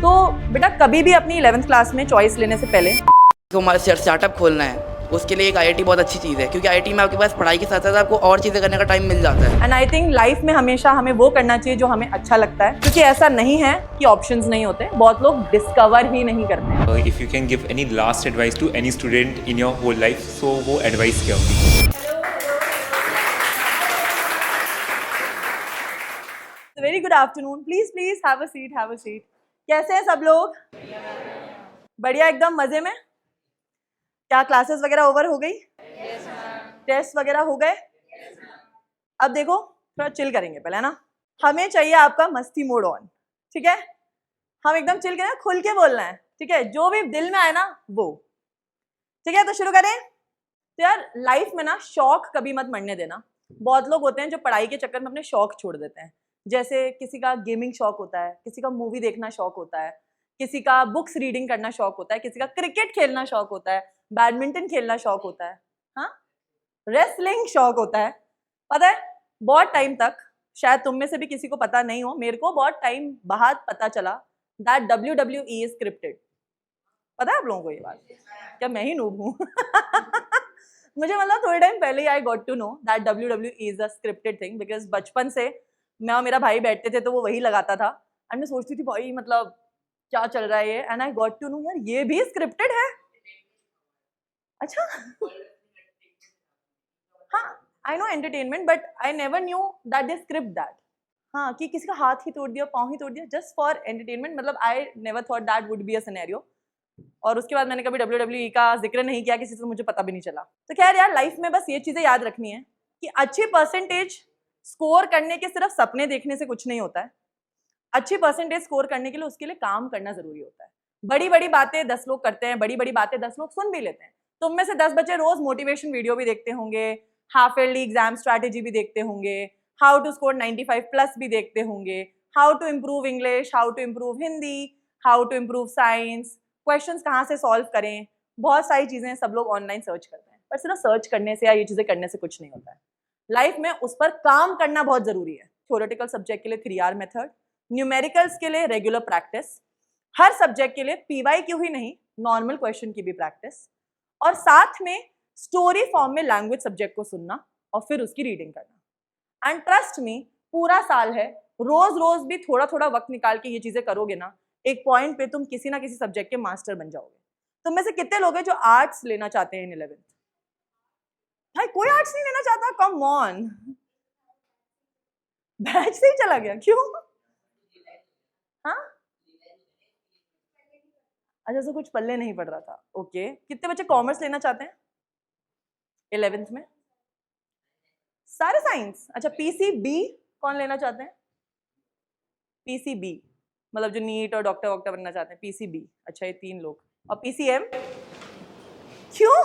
तो बेटा कभी भी अपनी 11th क्लास में चॉइस लेने से पहले तो हमारा स्टार्टअप खोलना है, उसके लिए एक आईआईटी बहुत अच्छी चीज़ है, क्योंकि आईआईटी में आपके पास पढ़ाई के साथ साथ आपको और चीज़ें करने का टाइम मिल जाता है। एंड आई थिंक लाइफ में हमेशा हमें वो करना चाहिए जो हमें अच्छा लगता है, क्योंकि ऐसा नहीं है कि ऑप्शंस नहीं होते, बहुत लोग डिस्कवर ही नहीं करते। If you can give any last advice to any student in your whole life, so वो advice क्या होगी? Very good afternoon, please have a seat, have a seat. कैसे हैं सब लोग? बढ़िया, एकदम मजे में। क्या क्लासेस वगैरह ओवर हो गई? टेस्ट वगैरह हो गए? अब देखो थोड़ा चिल करेंगे पहले, है ना। हमें चाहिए आपका मस्ती मोड ऑन, ठीक है। हम एकदम चिल करें, खुल के बोलना है, ठीक है। जो भी दिल में आए ना वो, ठीक है। तो शुरू करें। तो यार लाइफ में ना शौक कभी मत मरने देना। बहुत लोग होते हैं जो पढ़ाई के चक्कर में अपने शौक छोड़ देते हैं। जैसे किसी का गेमिंग शौक होता है, किसी का मूवी देखना शौक होता है, किसी का बुक्स रीडिंग करना शौक होता है, किसी का क्रिकेट खेलना शौक होता है, बैडमिंटन खेलना शौक होता है, हाँ, रेसलिंग शौक होता है। पता है बहुत टाइम तक, शायद तुम में से भी किसी को पता नहीं हो, मेरे को बहुत टाइम बाद पता चला दैट WWE इज स्क्रिप्टेड। पता है आप लोगों को ये बात? क्या मैं ही नूब हूँ? मुझे मतलब थोड़े टाइम पहले ही I got to know that WWE is a scripted thing, because बचपन से मैं और मेरा भाई बैठते थे तो वो वही लगाता था एंड मैं सोचती थी भाई मतलब क्या चल रहा है ये, and I got to know यार ये भी स्क्रिप्टेड है। अच्छा। हाँ, I know entertainment, but I never knew that they script that. हाँ, कि किसी का हाथ ही तोड़ दिया, पाँव ही तोड़ दिया जस्ट फॉर एंटरटेनमेंट, मतलब I never thought that would be a scenario. और उसके बाद मैंने कभी WWE का जिक्र नहीं किया किसी से, मुझे पता भी नहीं चला। तो खैर यार लाइफ में बस ये चीजें याद रखनी है कि अच्छी परसेंटेज स्कोर करने के सिर्फ सपने देखने से कुछ नहीं होता है। अच्छी परसेंटेज स्कोर करने के लिए उसके लिए काम करना जरूरी होता है। बड़ी बड़ी बातें 10 लोग करते हैं, बड़ी बड़ी बातें 10 लोग सुन भी लेते हैं। तुम में से 10 बच्चे रोज मोटिवेशन वीडियो भी देखते होंगे, हाफ ईयरली एग्जाम स्ट्रैटेजी भी देखते होंगे, हाउ टू स्कोर 95+ भी देखते होंगे, how to improve English, how to improve Hindi, how to improve science, questions कहाँ से सॉल्व करें, बहुत सारी चीजें सब लोग ऑनलाइन सर्च करते हैं। पर सिर्फ सर्च करने से या ये चीजें करने से कुछ नहीं होता है। लाइफ में उस पर काम करना बहुत जरूरी है। थ्योरेटिकल सब्जेक्ट के लिए 3R मेथड, न्यूमेरिकल्स के लिए रेगुलर प्रैक्टिस, हर सब्जेक्ट के लिए PYQ ही नहीं नॉर्मल क्वेश्चन की भी प्रैक्टिस, और साथ में स्टोरी फॉर्म में लैंग्वेज सब्जेक्ट को सुनना और फिर उसकी रीडिंग करना। एंड ट्रस्ट मी, पूरा साल है, रोज रोज भी थोड़ा थोड़ा वक्त निकाल के ये चीजें करोगे ना, एक पॉइंट पे तुम किसी ना किसी सब्जेक्ट के मास्टर बन जाओगे। तुम में से कितने लोग हैं जो आर्ट्स लेना चाहते हैं इन 11th? भाई कोई आर्ट्स नहीं लेना चाहता? कम ऑन, बैच से ही चला गया क्यों? हाँ, अच्छा तो कुछ पल्ले नहीं पड़ रहा था। ओके, कितने बच्चे कॉमर्स लेना चाहते हैं 11th में? सारे साइंस। अच्छा, PCB कौन लेना चाहते हैं? PCB मतलब जो नीट और डॉक्टर वॉक्टर बनना चाहते हैं, PCB। अच्छा ये 3 लोग। और PCM क्यों?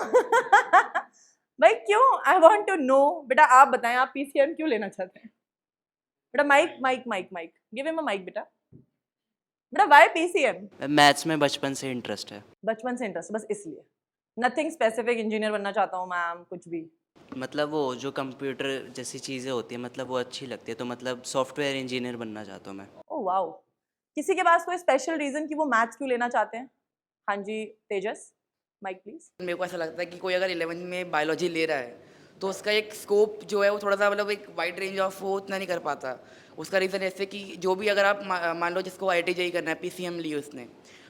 भाई क्यों? I want to know. बेटा आप बताएं, आप PCM क्यों लेना चाहते हैं? बेटा mike mike mike mike, give him a mike बेटा। बेटा व्हाई PCM? मैथ्स में बचपन से इंटरेस्ट है। बचपन से इंटरेस्ट, बस इसलिए? नथिंग स्पेसिफिक, इंजीनियर बनना चाहता हूँ मैम, कुछ भी? मतलब वो जो कंप्यूटर जैसी चीज़ें होती हैं मतलब वो अच्छी लगती है, तो मतलब सॉफ्टवेयर इंजीनियर बनना चाहता हूँ मैं। Oh wow. किसी के पास कोई स्पेशल रीजन कि वो मैथ्स क्यों लेना चाहते हैं? हाँ जी तेजस, माइक प्लीज। मेरे को ऐसा लगता है कि कोई अगर 11th में बायोलॉजी ले रहा है तो उसका एक स्कोप जो है वो थोड़ा सा मतलब एक वाइड रेंज ऑफ वो उतना नहीं कर पाता। उसका रीज़न ऐसे कि जो भी अगर आप मान लो जिसको IIT JEE करना है, PCM ली उसने,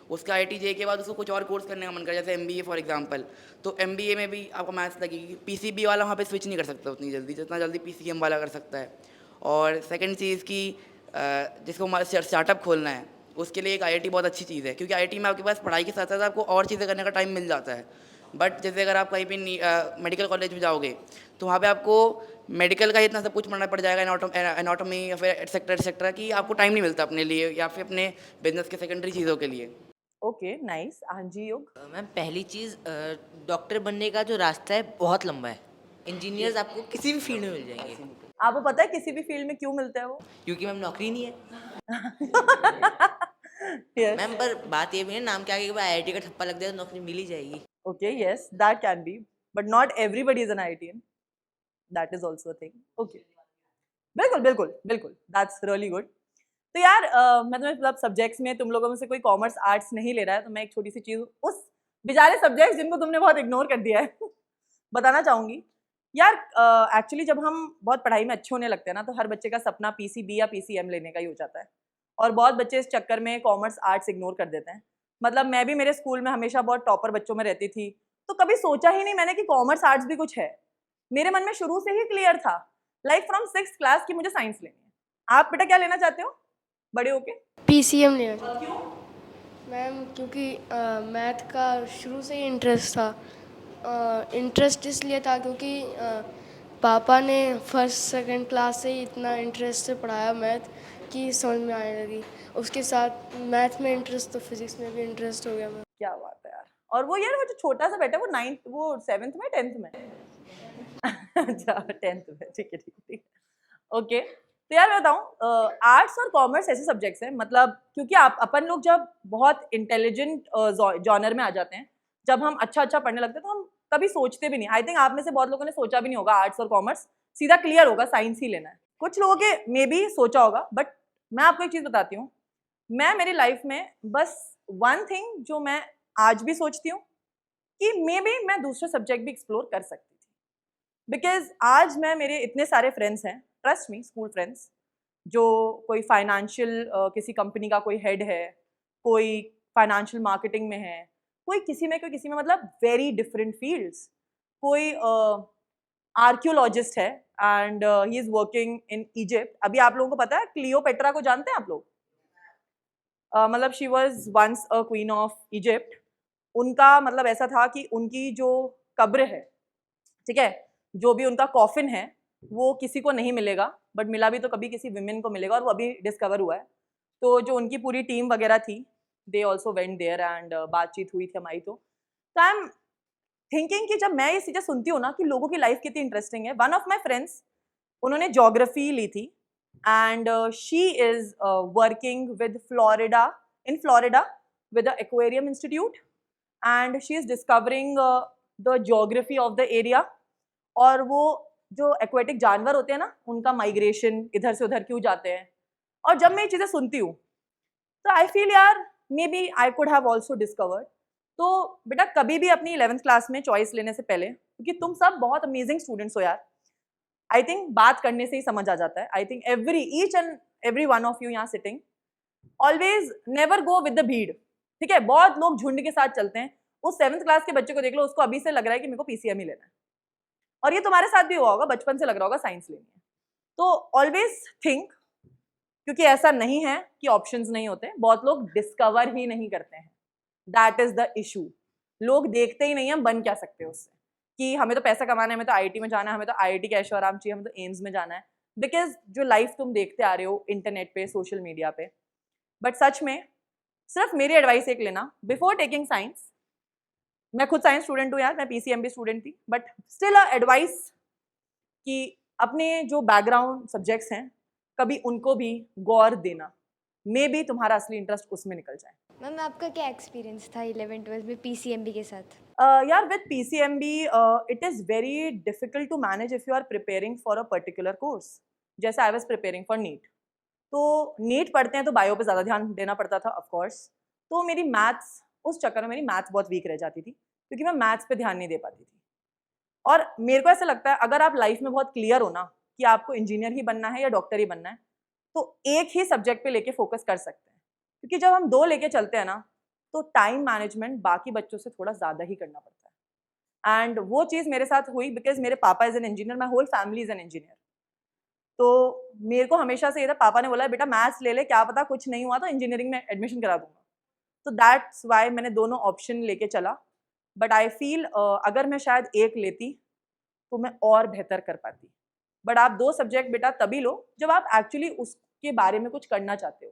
उसका IIT JEE के बाद उसको कुछ और कोर्स करने का मन कर, जैसे MBA फॉर एग्जांपल, तो MBA में भी आपको मैथ्स लगेगी। PCB वाला वहाँ पे स्विच नहीं कर सकता उतनी जल्दी जितना जल्दी PCM वाला कर सकता है। और सेकंड चीज़ कि जिसको हमारा स्टार्टअप खोलना है, उसके लिए एक आईआईटी बहुत अच्छी चीज़ है, क्योंकि आईआईटी में आपके पास पढ़ाई के साथ साथ आपको और चीज़ें करने का टाइम मिल जाता है। बट जैसे अगर आप कहीं भी मेडिकल कॉलेज में जाओगे तो वहाँ पे आपको मेडिकल का इतना सब कुछ पढ़ना पड़ जाएगा, एनाटॉमी या फिर एटसेट्रा कि आपको टाइम नहीं मिलता अपने लिए या फिर अपने बिजनेस के सेकेंडरी चीज़ों के लिए। Okay nice. हाँ जी योग। मैम पहली चीज़, डॉक्टर बनने का जो रास्ता है बहुत लंबा है। इंजीनियर्स आपको किसी भी फील्ड में मिल जाएंगे, आपको पता है किसी भी फील्ड में क्यों मिलता है वो? क्योंकि मैम नौकरी नहीं है। यस। मैम पर बात ये भी है, नाम के आगे IIT का ठप्पा लग जाए तो नौकरी मिल ही जाएगी। Okay yes that can be, but not everybody is an IITian, that is also a thing. Okay बिल्कुल बिल्कुल बिल्कुल, दैट्स रियली गुड। तो यार मैं तुम्हें मतलब सब्जेक्ट्स में तुम लोगों में से कोई कॉमर्स आर्ट्स नहीं ले रहा है, तो मैं एक छोटी सी चीज़ उस बेचारे सब्जेक्ट्स जिनको तुमने बहुत इग्नोर कर दिया है बताना चाहूँगी। यार एक्चुअली जब हम बहुत पढ़ाई में अच्छे होने लगते हैं ना, तो हर बच्चे का सपना पीसीबी या पीसीएम लेने का ही हो जाता है, और बहुत बच्चे इस चक्कर में कॉमर्स आर्ट्स इग्नोर कर देते हैं। मतलब मैं भी मेरे स्कूल में हमेशा बहुत टॉपर बच्चों में रहती थी, तो कभी सोचा ही नहीं मैंने कि कॉमर्स आर्ट्स भी कुछ है। मेरे मन में शुरू से ही क्लियर था, लाइक फ्रॉम 6th क्लास की मुझे साइंस लेनी है। आप बेटा क्या लेना चाहते हो बड़े होके? पीसीएम लेना चाहिए क्यों? मैम, क्योंकि मैथ का शुरू से ही इंटरेस्ट था। इंटरेस्ट इसलिए था क्योंकि पापा ने फर्स्ट सेकंड क्लास से ही इतना इंटरेस्ट से पढ़ाया मैथ कि समझ में आने लगी। उसके साथ मैथ में इंटरेस्ट तो फिजिक्स में भी इंटरेस्ट हो गया मैम। क्या बात है यार। और वो यार वो जो छोटा सा बेटा, वो 9th वो 7th में 10th में अच्छा 10th में, ठीक है ठीक है ठीक है, ओके। तो यार मैं बताऊँ, आर्ट्स और कॉमर्स ऐसे सब्जेक्ट्स हैं, मतलब क्योंकि आप अपन लोग जब बहुत इंटेलिजेंट जॉनर में आ जाते हैं, जब हम अच्छा अच्छा पढ़ने लगते हैं, तो हम कभी सोचते भी नहीं। आई थिंक आप में से बहुत लोगों ने सोचा भी नहीं होगा आर्ट्स और कॉमर्स, सीधा क्लियर होगा साइंस ही लेना है। कुछ लोगों के मे बी सोचा होगा, बट मैं आपको एक चीज़ बताती हूँ, मैं मेरी लाइफ में बस वन थिंग जो मैं आज भी सोचती हूँ कि मे बी मैं दूसरे सब्जेक्ट भी एक्सप्लोर कर सकती थी, बिकॉज आज मैं मेरे इतने सारे फ्रेंड्स हैं, ट्रस्ट मी, स्कूल फ्रेंड्स, जो कोई फाइनेंशियल किसी कंपनी का कोई हेड है, कोई फाइनेंशियल मार्केटिंग में है, कोई किसी में मतलब वेरी डिफरेंट फील्ड्स। कोई आर्कियोलॉजिस्ट है and he is working in Egypt. अभी आप लोगों को पता है क्लियोपेट्रा को जानते हैं आप लोग? मतलब she was once a queen of Egypt. उनका मतलब ऐसा था कि उनकी जो कब्र है, ठीक है, जो भी उनका कॉफिन है, वो किसी को नहीं मिलेगा, बट मिला भी तो कभी किसी विमेन को मिलेगा, और वो अभी डिस्कवर हुआ है। तो जो उनकी पूरी टीम वगैरह थी, they also went there and बातचीत हुई थी हमारी। तो आई एम थिंकिंग कि जब मैं ये चीज़ें सुनती हूँ ना कि लोगों की लाइफ कितनी इंटरेस्टिंग है। वन ऑफ माई फ्रेंड्स, उन्होंने जोग्राफी ली थी and she is working with Florida with the aquarium institute and she is discovering the geography of the area। और वो जो एक्वेटिक जानवर होते हैं ना, उनका माइग्रेशन इधर से उधर क्यों जाते हैं। और जब मैं ये चीज़ें सुनती हूँ तो आई फील यार maybe I could have also discovered. तो बेटा कभी भी अपनी 11th क्लास में चॉइस लेने से पहले, क्योंकि तुम सब बहुत अमेजिंग स्टूडेंट्स हो यार, आई थिंक बात करने से ही समझ आ जाता है। I think each and every one of you यहाँ sitting, always never go with the भीड़, ठीक है। बहुत लोग झुंड के साथ चलते हैं। उस 7th क्लास के बच्चे को देख लो, उसको अभी से लग रहा है कि मेरे को पीसीएम ही लेना है, और ये तुम्हारे साथ भी हुआ होगा, बचपन से लग रहा होगा साइंस लेनी है। तो ऑलवेज थिंक, क्योंकि ऐसा नहीं है कि ऑप्शंस नहीं होते, बहुत लोग डिस्कवर ही नहीं करते हैं, दैट इज द इशू। लोग देखते ही नहीं हैं बन क्या सकते हैं उससे, कि हमें तो पैसा कमाना है, हमें तो आईआईटी में जाना है, हमें तो आईआईटी का ऐशो आराम चाहिए, हमें तो एम्स में जाना है, बिकॉज जो लाइफ तुम देखते आ रहे हो इंटरनेट पे, सोशल मीडिया पे। बट सच में सिर्फ मेरी एडवाइस एक लेना, बिफोर टेकिंग साइंस, मैं खुद साइंस स्टूडेंट हूँ यार, मैं पीसीएमबी स्टूडेंट थी, बट स्टिल अ एडवाइस कि अपने जो बैकग्राउंड सब्जेक्ट्स हैं कभी उनको भी गौर देना, मे बी तुम्हारा असली इंटरेस्ट उसमें निकल जाए। मैम आपका क्या एक्सपीरियंस था 11th-12th में पीसीएमबी के साथ? यार with PCMB it is very difficult to manage if you are preparing for a particular course. जैसे I was preparing for NEET, तो नीट पढ़ते हैं तो बायो पे ज़्यादा ध्यान देना पड़ता था ऑफ कोर्स। तो मेरी मैथ्स, उस चक्कर में मेरी मैथ्स बहुत वीक रह जाती थी, क्योंकि मैं मैथ्स पे ध्यान नहीं दे पाती थी। और मेरे को ऐसा लगता है अगर आप लाइफ में बहुत क्लियर हो ना कि आपको इंजीनियर ही बनना है या डॉक्टर ही बनना है, तो एक ही सब्जेक्ट पे लेके फोकस कर सकते हैं। क्योंकि जब हम 2 लेके चलते हैं ना, तो टाइम मैनेजमेंट बाकी बच्चों से थोड़ा ज़्यादा ही करना पड़ता है। एंड वो चीज़ मेरे साथ हुई बिकॉज मेरे पापा is an engineer, my whole family is an engineer. तो मेरे को हमेशा से ये था, पापा ने बोला बेटा मैथ्स ले ले, क्या पता कुछ नहीं हुआ तो इंजीनियरिंग में एडमिशन करा दूंगा। तो दैट्स वाई मैंने दोनों ऑप्शन लेके चला। बट आई फील अगर मैं शायद एक लेती तो मैं और बेहतर कर पाती। बट आप 2 सब्जेक्ट बेटा तभी लो जब आप एक्चुअली उसके बारे में कुछ करना चाहते हो।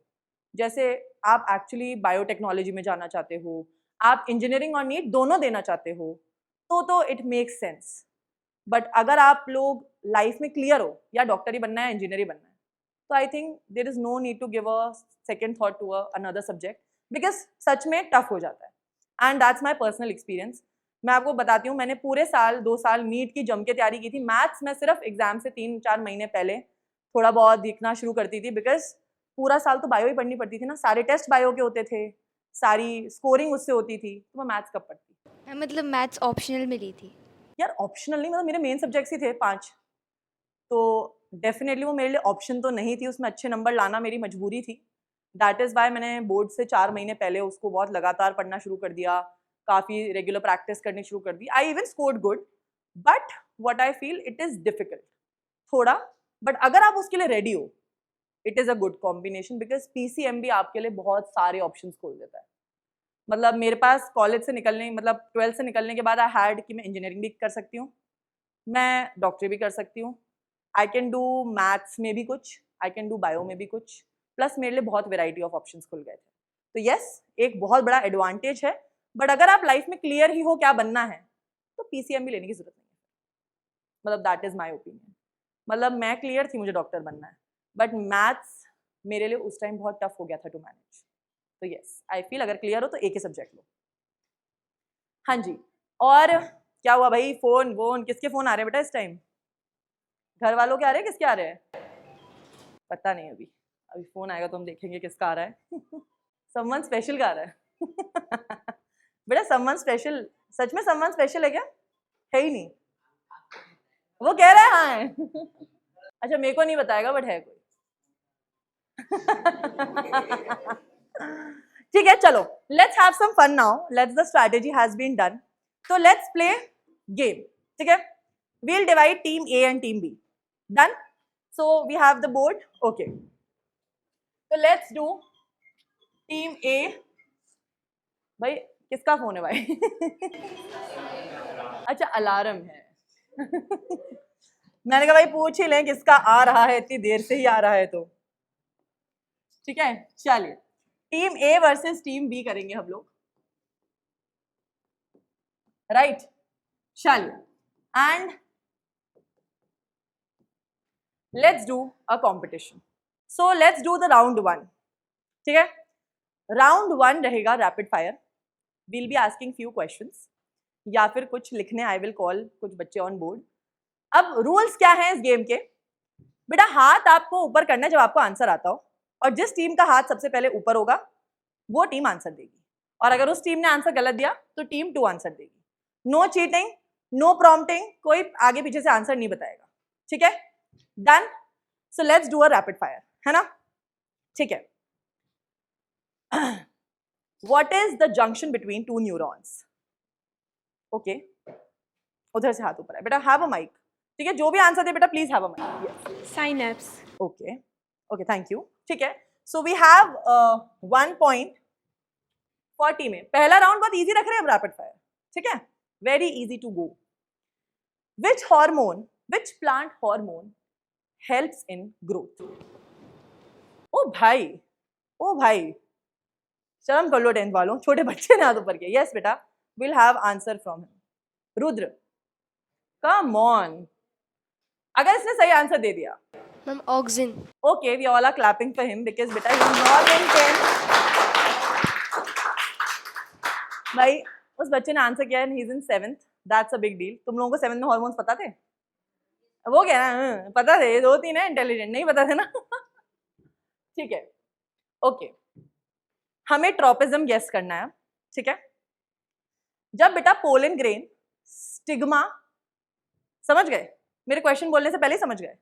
जैसे आप एक्चुअली बायोटेक्नोलॉजी में जाना चाहते हो, आप इंजीनियरिंग और नीट दोनों देना चाहते हो, तो इट मेक्स सेंस। बट अगर आप लोग लाइफ में क्लियर हो या डॉक्टर ही बनना है, इंजीनियर ही बनना है, तो I think there is no need to give a second thought to another subject, because सच में टफ हो जाता है। And that's my personal experience. मैं आपको बताती हूँ, मैंने पूरे साल 2 साल नीट की जम के तैयारी की थी। मैथ्स में सिर्फ एग्जाम से 3-4 महीने पहले थोड़ा बहुत दिखना शुरू करती थी, बिकॉज पूरा साल तो बायो ही पढ़नी पड़ती थी ना, सारे टेस्ट बायो के होते थे, सारी स्कोरिंग उससे होती थी, तो मैं मैथ्स कब पढ़ती? मतलब मैथ्स ऑप्शनल में ली थी। यार ऑप्शनल नहीं, मतलब मेरे मेन सब्जेक्ट्स ही थे 5, तो डेफिनेटली वो मेरे लिए ऑप्शन तो नहीं थी, उसमें अच्छे नंबर लाना मेरी मजबूरी थी। दैट इज़ वाई मैंने बोर्ड से 4 महीने पहले उसको बहुत लगातार पढ़ना शुरू कर दिया, काफ़ी रेगुलर प्रैक्टिस करनी शुरू कर दी। I even scored good, but what I feel it is difficult थोड़ा, बट अगर आप उसके लिए रेडी हो, it is a good combination, because PCMB आपके लिए बहुत सारे ऑप्शन खोल देता है। मतलब मेरे पास कॉलेज से निकलने, मतलब 12th से निकलने के बाद आई हैड कि मैं इंजीनियरिंग भी कर सकती हूँ, मैं डॉक्टरी भी कर सकती हूँ, आई कैन डू मैथ्स में भी कुछ, आई कैन डू बायो में भी कुछ, प्लस मेरे लिए बहुत वेराइटी ऑफ ऑप्शंस खुल गए थे। तो यस, एक बहुत बड़ा एडवांटेज है, बट अगर आप लाइफ में क्लियर ही हो क्या बनना है तो PCMB लेने की जरूरत नहीं है। मतलब दैट इज़ माई ओपिनियन। मतलब मैं क्लियर थी मुझे डॉक्टर बनना है, बट मैथ्स मेरे लिए उस टाइम बहुत टफ हो गया था टू मैनेज। तो यस, आई फील अगर क्लियर हो तो एक ही सब्जेक्ट लो। हाँ जी, और क्या हुआ भाई? फोन वोन किसके फोन आ रहे हैं बेटा इस टाइम? घर वालों के आ रहे हैं, किसके आ रहे हैं? पता नहीं, अभी अभी फोन आएगा तो हम देखेंगे किसका आ रहा है। समवन स्पेशल का आ रहा है। बेटा समवन स्पेशल, सच में समवन स्पेशल है क्या? है ही नहीं, वो कह रहा है हाँ है। अच्छा मेरे को नहीं बताएगा, बट है कोई। ठीक है, चलो let's have some fun now, let's the strategy has been done, तो लेट्स प्ले गेम। ठीक है, we'll divide team A and team B. Done? So we have the board. Okay. So let's do team A. भाई किसका phone है भाई? अच्छा alarm है। मैंने कहा भाई पूछ ही लें किसका आ रहा है, इतनी देर से ही आ रहा है तो। ठीक है, चलिए team A versus team B करेंगे हम लोग, राइट? चलिए and let's do a competition. So let's do the round 1. ठीक है, राउंड 1 रहेगा rapid fire, we'll be asking few questions, या फिर कुछ लिखने आई विल कॉल कुछ बच्चे ऑन बोर्ड। अब रूल्स क्या हैं इस गेम के? बेटा हाथ आपको ऊपर करना है जब आपको आंसर आता हो, और जिस टीम का हाथ सबसे पहले ऊपर होगा वो टीम आंसर देगी, और अगर उस टीम ने आंसर गलत दिया तो टीम 2 आंसर देगी। नो चीटिंग, नो प्रॉम्प्टिंग, कोई आगे पीछे से आंसर नहीं बताएगा। ठीक है, done? So let's do a rapid fire, है ना? ठीक है। What is the junction between 2 neurons? Okay, उधर से हाथ ऊपर है बेटा, हैव अ माइक। ठीक है, जो भी आंसर दे बेटा please have a mic. Synapse. Okay okay, thank you. ठीक है, so we have 1 point for team A. पहला राउंड बहुत इजी रख रहे हैं अब रैपिड फायर, ठीक है, very easy to go. Which hormone, which plant hormone helps in growth? ओ भाई शर्म कर लो 10th वालों, छोटे बच्चे ने हाथ ऊपर किया। यस बेटा, will have answer from him. Rudra, come on, अगर इसने सही आंसर दे दिया। Ma'am auxin. Okay, we all are clapping for him because बेटा he is not in 10th। भाई उस बच्चे ने आंसर किया है, he is in 7th, that's a big deal. तुम लोगों को 7th में हार्मोन्स पता थे? वो कह रहा है पता थे, 2-3 है इंटेलिजेंट, नहीं पता थे ना। ठीक है, ओके, हमें ट्रोपिज्म गेस करना है। ठीक है, जब बेटा पोलन ग्रेन स्टिग्मा, समझ गए? मेरे क्वेश्चन बोलने से पहले ही समझ गए?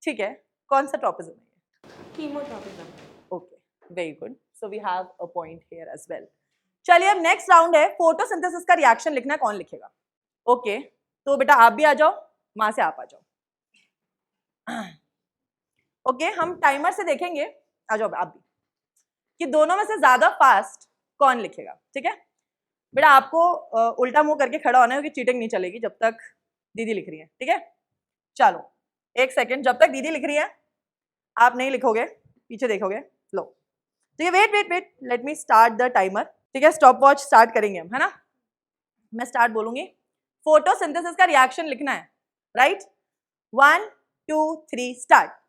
ठीक है, कौन सा ट्रोपिज्म है? Chemotropism. Okay, very good, so we have a point here as well. चलिए अब नेक्स्ट राउंड है, फोटोसिंथेसिस का रिएक्शन लिखना है, कौन लिखेगा? ओके, तो बेटा आप भी आ जाओ, वहां से आप आ जाओ। ओके, हम टाइमर से देखेंगे, आ जाओ आप भी, कि दोनों में से ज्यादा फास्ट कौन लिखेगा। ठीक है बेटा, आपको उल्टा मुंह करके खड़ा होना है, क्योंकि चीटिंग नहीं चलेगी जब तक दीदी लिख रही है। ठीक है, चलो 1 सेकेंड, जब तक दीदी लिख रही है आप नहीं लिखोगे, पीछे देखोगे। लो ठीक है, wait wait wait, let me start the timer. ठीक है, स्टॉप वॉच स्टार्ट करेंगे हम, है ना? मैं स्टार्ट बोलूंगी, फोटोसिंथेसिस का रिएक्शन लिखना है, राइट? 1 2 3 स्टार्ट।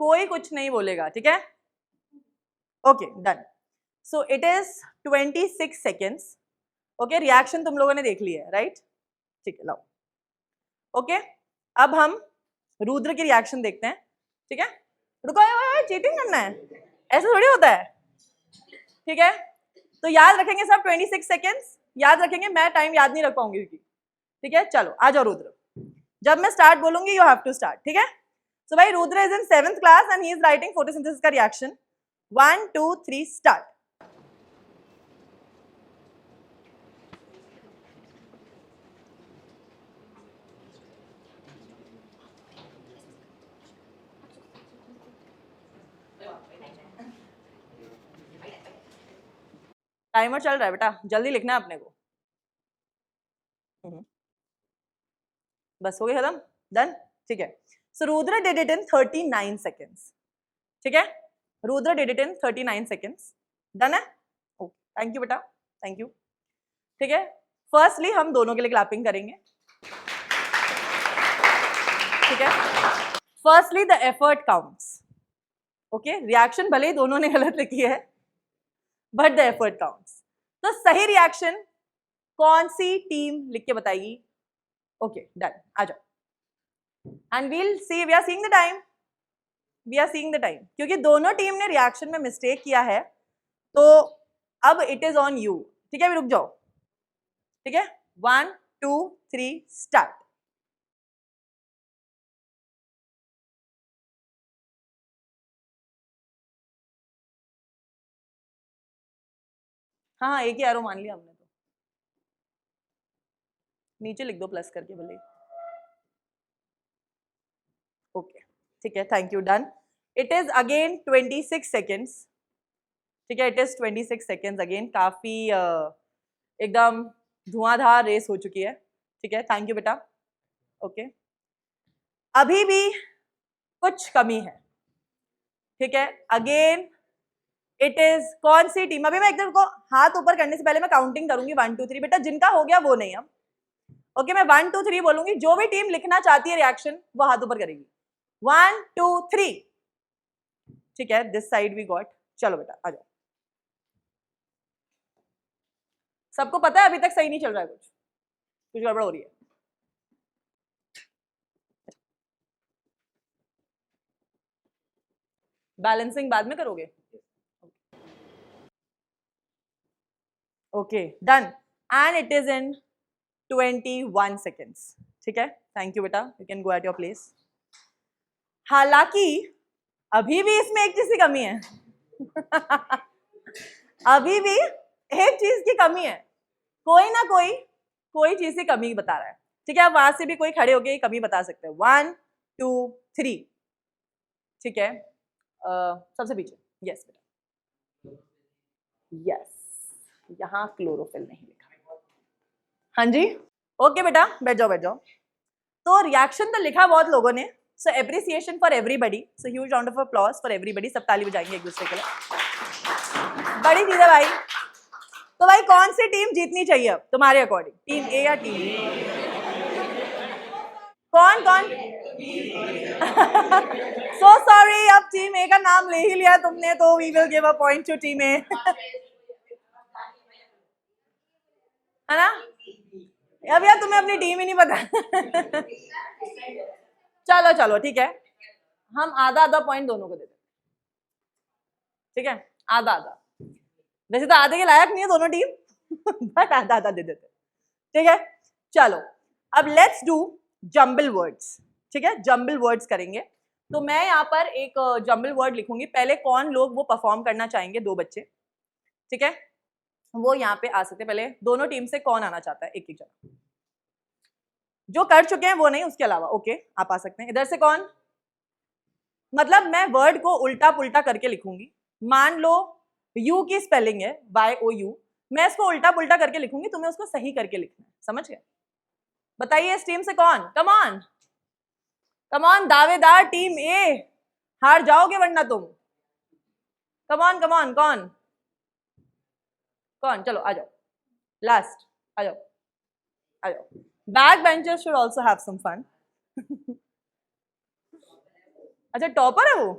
कोई कुछ नहीं बोलेगा, ठीक है? Okay done. So it is 26 seconds. Okay, reaction तुम लोगों ने देख ली है, राइट? ठीक है, लाओ. ओके, अब हम रुद्र की रिएक्शन देखते हैं, ठीक है? रुको, चीटिंग करना है, ऐसा थोड़ी होता है, ठीक है? तो याद रखेंगे सब 26 सेकेंड्स याद रखेंगे. मैं टाइम याद नहीं रख पाऊंगी क्योंकि, ठीक है? चलो आ जाओ रुद्र, जब मैं स्टार्ट बोलूंगी यू हैव टू स्टार्ट, ठीक है? सो भाई Rudra is in 7th class and he is writing photosynthesis का रिएक्शन. 1 2 3 स्टार्ट. टाइमर चल रहा है बेटा, जल्दी लिखना है अपने को. बस हो गया खत्म, डन, ठीक है? So Rudra did it in 39 seconds, ठीक है? Rudra did it in 39 seconds. Done है? ओके, थैंक यू बेटा, थैंक यू. ठीक है, फर्स्टली हम दोनों के लिए क्लैपिंग करेंगे, ठीक है? Firstly the effort counts. Okay, reaction भले ही दोनों ने गलत लिखी है बट द एफर्ट काउंट्स. तो सही रिएक्शन कौन सी टीम लिख के बताएगी? ओके डन, आ जाओ. And we'll see, we are seeing the time, we are seeing the time. क्योंकि दोनों टीम ने रिएक्शन में मिस्टेक किया है तो अब इट इज ऑन यू, ठीक है? रुक जाओ, ठीक है? 1 2 3 स्टार्ट. हाँ, एक ही एरो मान लिया हमने तो. नीचे लिख दो प्लस करके भले. ओके, ठीक है, thank you, done. It is again 26 seconds, ठीक है? It is 26 seconds again. काफी एकदम धुआंधार रेस हो चुकी है, ठीक है? थैंक यू बेटा. ओके, अभी भी कुछ कमी है, ठीक है? अगेन इट इज कौन सी टीम? अभी मैं एकदम को हाथ ऊपर करने से पहले मैं काउंटिंग करूंगी 1 2 3. बेटा जिनका हो गया वो नहीं. अब ओके, मैं 1 2 3 बोलूंगी, जो भी टीम लिखना चाहती है रिएक्शन वो हाथ ऊपर करेगी. 1 2 3, ठीक है? This side we got. चलो बेटा आ जाओ. सबको पता है अभी तक सही नहीं चल रहा है, कुछ गड़बड़ हो रही है. बैलेंसिंग बाद में करोगे? Okay done. And it is in 21 seconds, ठीक है? थैंक यू बेटा, you can go at your place. हालांकि अभी भी इसमें एक चीज की कमी है. अभी भी एक चीज की कमी है, कोई ना कोई चीज की कमी बता रहा है, ठीक है? वहां से भी कोई खड़े होके कमी बता सकते हैं. 1 2 3, ठीक है? सबसे पीछे. यस बेटा, यस, यहाँ क्लोरोफिल नहीं लिखा. हाँ जी, ओके बेटा, बैठ जाओ बैठ जाओ. तो रिएक्शन तो लिखा बहुत लोगों ने. So appreciation for everybody, so huge round of applause for everybody. सब ताली बजाएंगे एक दूसरे के लिए. बड़ी चीज है भाई. तो भाई कौन सी टीम जीतनी चाहिए अब तुम्हारे अकॉर्डिंग? टीम ए या टीम बी? कौन कौन? सो सॉरी, अब टीम ए का नाम ले ही लिया तुमने तो we will give a point to team A, है ना? अब यार तुम्हें अपनी टीम ही नहीं पता. चलो चलो ठीक है, हम आधा आधा पॉइंट दोनों को देते, ठीक है? आधा आधा. वैसे तो आधे के लायक नहीं है दोनों टीम बट आधा आधा दे देते, ठीक है? चलो अब लेट्स डू जंबल वर्ड्स, ठीक है? जंबल वर्ड्स करेंगे. तो मैं यहाँ पर एक जंबल वर्ड लिखूंगी. पहले कौन लोग वो परफॉर्म करना चाहेंगे? 2 बच्चे, ठीक है? वो यहाँ पे आ सकते. पहले दोनों टीम से कौन आना चाहता है? एक एक जन. जो कर चुके हैं वो नहीं, उसके अलावा. ओके, आप आ सकते हैं. इधर से कौन? मतलब मैं वर्ड को उल्टा पुल्टा करके लिखूंगी. मान लो यू की स्पेलिंग है YOU, मैं इसको उल्टा पुल्टा करके लिखूंगी, तुम्हें उसको सही करके लिखना है. समझ गए? बताइए इस टीम से कौन? कम ऑन कम ऑन, दावेदार टीम ए. हार जाओगे वरना तुम. कम ऑन कौन कौन? चलो आ जाओ, लास्ट आ जाओ आ जाओ. Back benchers should also have some fun. अच्छा टॉपर है वो?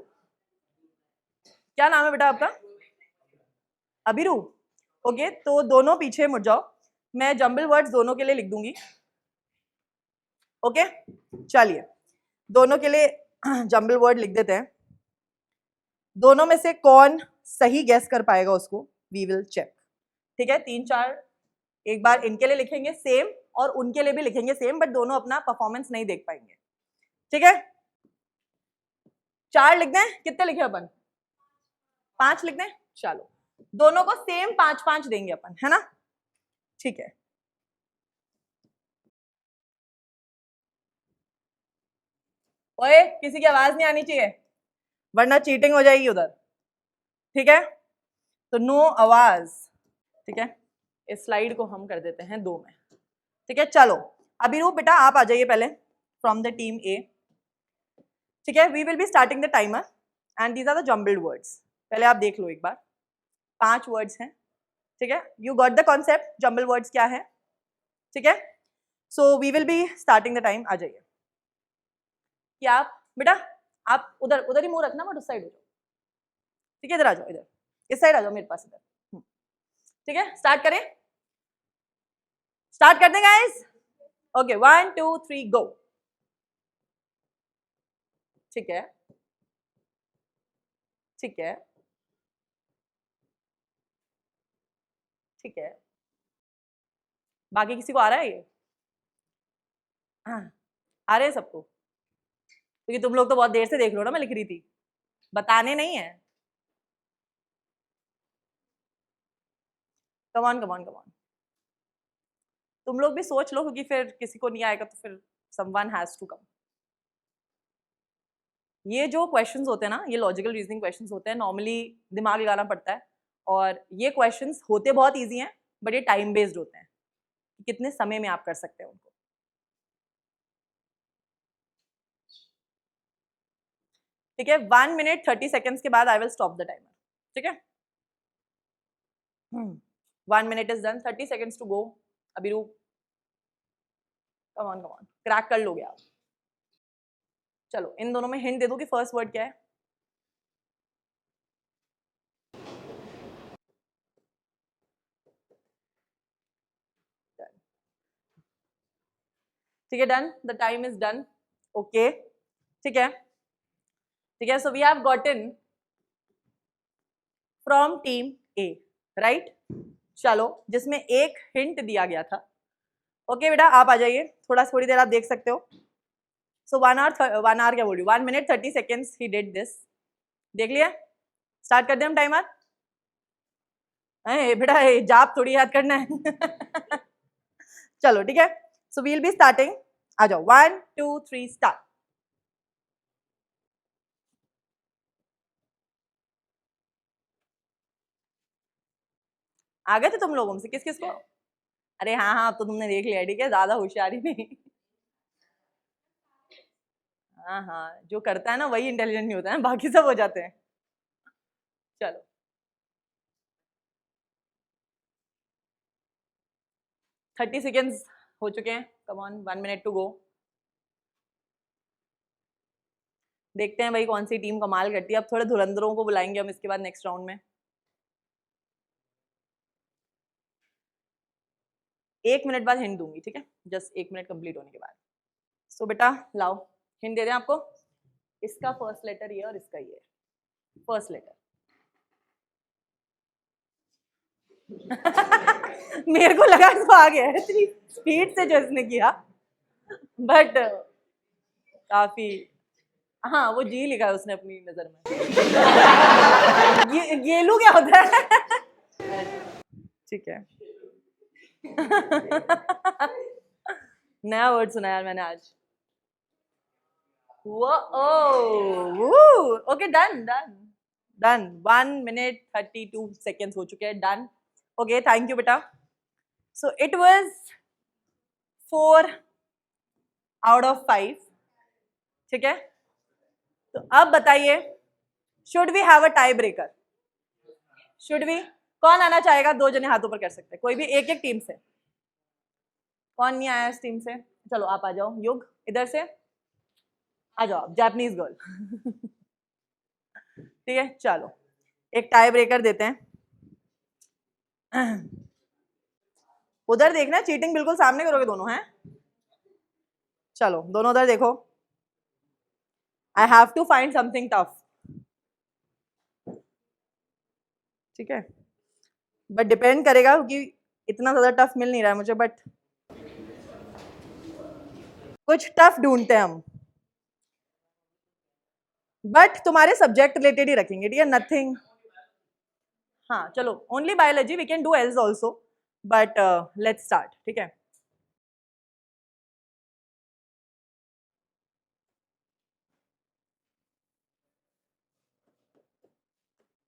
क्या नाम है बेटा आपका? अभिरू। ओके, तो दोनों पीछे मुड़ जाओ, मैं जंबल वर्ड्स दोनों के लिए लिख दूंगी। ओके, चलिए दोनों के लिए जंबल वर्ड लिख देते हैं। दोनों में से कौन सही गैस कर पाएगा उसको वी विल चेक। ठीक है, 3-4 एक बार इनके लिए लिखेंगे सेम और उनके लिए भी लिखेंगे सेम, बट दोनों अपना परफॉर्मेंस नहीं देख पाएंगे। ठीक है, 4 लिख दें? कितने लिखे अपन? 5 लिख दें? चलो, दोनों को सेम 5-5 देंगे अपन, है ना? ठीक है, ओए किसी की आवाज नहीं आनी चाहिए वरना चीटिंग हो जाएगी उधर। ठीक है, तो नो आवाज। ठीक है, इस स्लाइड को हम कर देते हैं 2 में। ठीक है, चलो अभिरूप बेटा आप आ जाइए पहले फ्रॉम द टीम ए। ठीक है, we will be starting the timer and these are the jumbled words. पहले आप देख लो एक बार, 5 वर्ड्स हैं। ठीक है, you got the concept jumble words क्या है? ठीक है, so we will be starting the time. आ जाइए कि आप बेटा आप उधर ही मुंह रखना, बट उस साइड हो जाओ। ठीक है, इधर आ जाओ, इधर इस साइड आ जाओ मेरे पास इधर। ठीक है, स्टार्ट करें? स्टार्ट कर दें गाइस? ओके, 1 2 3 गो। ठीक है, ठीक है, ठीक है, बाकी किसी को आ रहा है ये? हाँ, आ रहे हैं सबको? क्योंकि तुम लोग तो बहुत देर से देख लो ना, मैं लिख रही थी, बताने नहीं है। कमान कमान कमान, तुम लोग भी सोच लो, क्योंकि फिर किसी को नहीं आएगा तो फिर समवन हैज टू कम। ये जो क्वेश्चंस होते हैं ना, ये लॉजिकल रीजनिंग क्वेश्चंस होते हैं, नॉर्मली दिमाग लगाना पड़ता है, और ये क्वेश्चंस होते बहुत इजी हैं, बट ये टाइम बेस्ड होते हैं, कितने समय में आप कर सकते हैं उनको। ठीक है, 1 मिनट 30 सेकेंड्स के बाद I will stop the timer. ठीक है, 1 minute is done, 30 seconds to go. Abhiru come on crack कर लोगे आप। चलो इन दोनों में हिंट दे दो कि फर्स्ट वर्ड क्या है। ठीक है, done, the time is done. Okay, ठीक है, ठीक है, so we have gotten from team A, right? चलो, जिसमें एक हिंट दिया गया था। ओके बेटा आप आ जाइए, थोड़ी देर आप देख सकते हो। सो 1 आवर क्या बोल रही हूँ, 1 minute 30 seconds he did this. देख लिया? स्टार्ट कर दें हम टाइमर? बेटा जाप थोड़ी याद करना है। चलो ठीक है, सो वील बी स्टार्टिंग। आ जाओ, 1 2 3 स्टार्ट। आ गए थे तुम लोगों में से किस किस को? अरे हाँ हाँ, अब तो तुमने देख लिया, ठीक है, ज्यादा होशियारी नहीं। हाँ हाँ, जो करता है ना वही इंटेलिजेंट नहीं होता है, बाकी सब हो जाते हैं। चलो 30 सेकेंड्स हो चुके हैं, come on, 1 minute to go. देखते हैं भाई कौन सी टीम कमाल करती है। अब थोड़े धुरंधरों को बुलाएंगे हम इसके बाद नेक्स्ट राउंड में। 1 मिनट बाद हिंट दूंगी, ठीक है, जस्ट 1 मिनट कंप्लीट होने के बाद। सो बेटा लाओ हिंट दे दें आपको। इसका फर्स्ट लेटर ये और इसका ये फर्स्ट लेटर। मेरे को लगा इसको आ गया है इतनी स्पीड से जो इसने किया, बट काफी, हाँ वो जी लिखा है उसने अपनी नजर में। ये लू क्या होता है? ठीक है। नया वर्ड सुना यार मैंने आज। Okay done done done, 1 minute 32 seconds हो चुके हैं, डन। ओके थैंक यू बेटा। So it was 4 out of 5, ठीक है। तो अब बताइए, should we have a tie breaker? Should we? कौन आना चाहेगा? 2 जने हाथ ऊपर कर सकते हैं, कोई भी, एक एक टीम से। कौन नहीं आया इस टीम से? चलो आप आ जाओ, युग इधर से आ जाओ आप, जापानीज गर्ल। ठीक है चलो, एक टाई ब्रेकर देते हैं। उधर देखना, चीटिंग बिल्कुल सामने करोगे दोनों, हैं? चलो दोनों उधर देखो। I have to find something tough, ठीक है? बट डिपेंड करेगा क्योंकि इतना ज्यादा टफ मिल नहीं रहा है मुझे, बट कुछ टफ ढूंढते हैं हम, बट तुम्हारे सब्जेक्ट रिलेटेड ही रखेंगे, ठीक है? नथिंग, हाँ चलो, only biology, we can do else also, but let's start, ठीक है?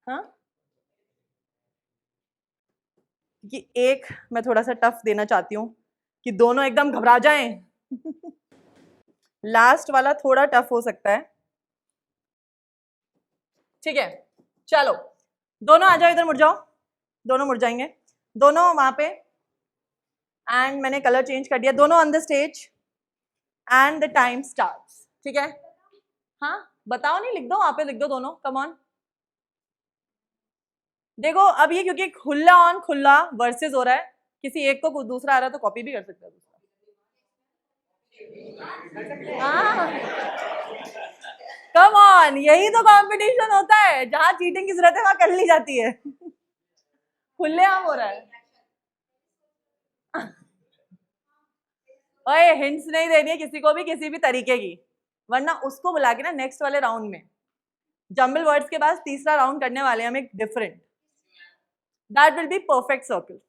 हाँ, कि एक मैं थोड़ा सा टफ देना चाहती हूँ कि दोनों एकदम घबरा जाएं। लास्ट वाला थोड़ा टफ हो सकता है, ठीक है? चलो दोनों आ जाओ, इधर मुड़ जाओ, दोनों मुड़ जाएंगे, दोनों वहां पे, एंड मैंने कलर चेंज कर दिया, दोनों on the stage and the time starts, ठीक है? हाँ बताओ, नहीं लिख दो, वहां पे लिख दो दोनों, कम ऑन। देखो अब ये क्योंकि खुला ऑन खुला वर्सेस हो रहा है, किसी एक को दूसरा आ रहा है तो कॉपी भी कर सकते हो दूसरा। कम ऑन, यही तो कंपटीशन होता है, जहां चीटिंग की जरूरत है वहां कर ली जाती है। खुले आम हो रहा है। ओए हिंट्स नहीं देनी है किसी को भी, किसी भी तरीके की, वरना उसको बुला के ना नेक्स्ट वाले राउंड में, जंबल वर्ड्स के बाद तीसरा राउंड करने वाले हैं हम एक different, that will be perfect circle,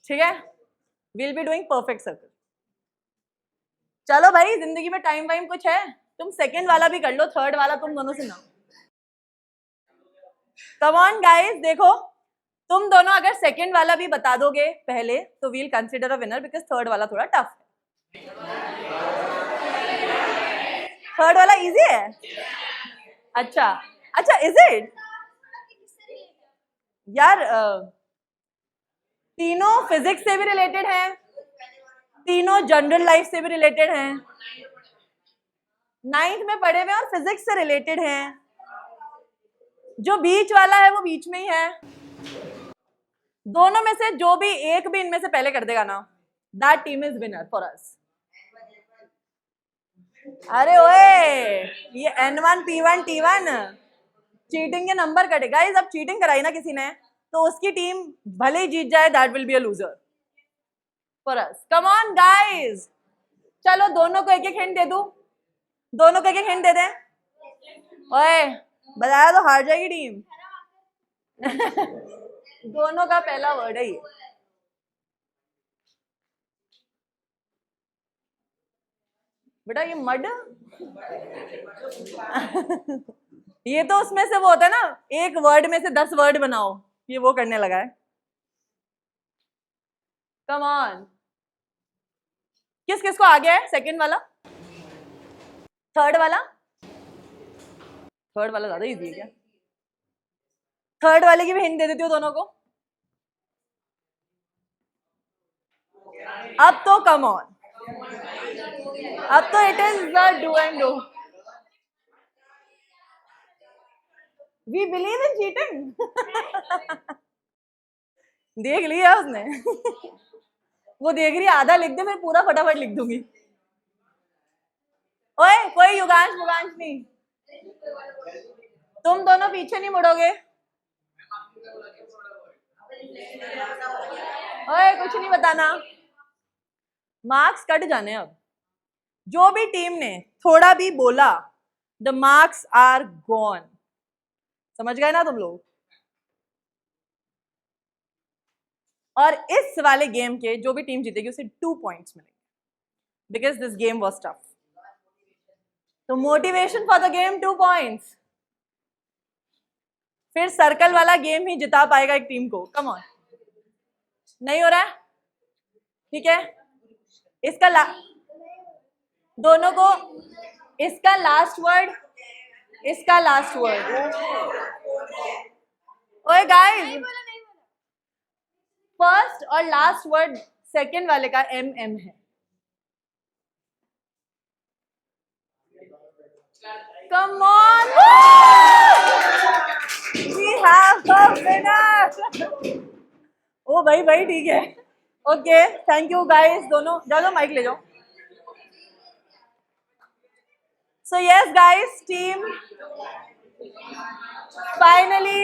ठीक है? Will be doing perfect circle. चलो भाई, जिंदगी में टाइम वाइम कुछ है, तुम सेकंड वाला भी कर लो, थर्ड वाला तुम दोनों से ना। कम ऑन गाइस, देखो तुम दोनों अगर सेकंड वाला भी बता दोगे पहले तो we'll consider a winner, because third वाला थोड़ा टफ है। थर्ड वाला इजी है? अच्छा अच्छा, इज इट? यार तीनों फिजिक्स से भी रिलेटेड हैं, तीनों जनरल लाइफ से भी रिलेटेड हैं, 9th में पढ़े हुए और फिजिक्स से रिलेटेड हैं। जो बीच वाला है वो बीच में ही है। दोनों में से जो भी एक भी इनमें से पहले कर देगा ना, that team is winner for us. अरे ओए, ये N1 P1 T1 चीटिंग के नंबर कटे गाइस। अब चीटिंग कराई ना किसी ने तो उसकी टीम भले ही जीत जाए, that will be a loser for us. Come on guys, चलो दोनों को एक एक हिंट दे दूं, दोनों को एक एक हिंट दे दें। ओए बताया तो हार जाएगी टीम। दोनों का पहला वर्ड है ये। बेटा ये मड ये तो उसमें से वो होता है ना, एक वर्ड में से 10 वर्ड बनाओ, ये वो करने लगा है। कम ऑन, किस किस को आ गया है सेकंड वाला? थर्ड वाला? थर्ड वाला ज्यादा इजी है क्या? थर्ड वाले की भी हिंट दे देती हूँ दोनों को। अब तो कम ऑन, अब तो it is the do and do. We believe in cheating. देख लिया उसने। वो देख रही है, आधा लिख दे, फिर पूरा फटाफट लिख दूंगी। ओए कोई युगांश मुगांश नहीं, तुम दोनों पीछे नहीं मुड़ोगे। ओए कुछ नहीं बताना, मार्क्स कट जाने। अब जो भी टीम ने थोड़ा भी बोला, द मार्क्स आर गॉन। समझ गए ना तुम लोग? और इस वाले गेम के जो भी टीम जीतेगी उसे 2 पॉइंट्स मिलेंगे, because this game was tough. तो motivation for the game 2 points. फिर सर्कल वाला गेम ही जिता पाएगा एक टीम को। कम ऑन, नहीं हो रहा है? ठीक है, इसका दोनों को इसका लास्ट वर्ड, इसका लास्ट वर्ड। ओए गाइस, फर्स्ट और लास्ट वर्ड सेकंड वाले का MM है। Come on. ओ भाई भाई ठीक है, ओके थैंक यू गाइस, दोनों जाओ जाओ माइक ले जाओ. So yes guys, team finally,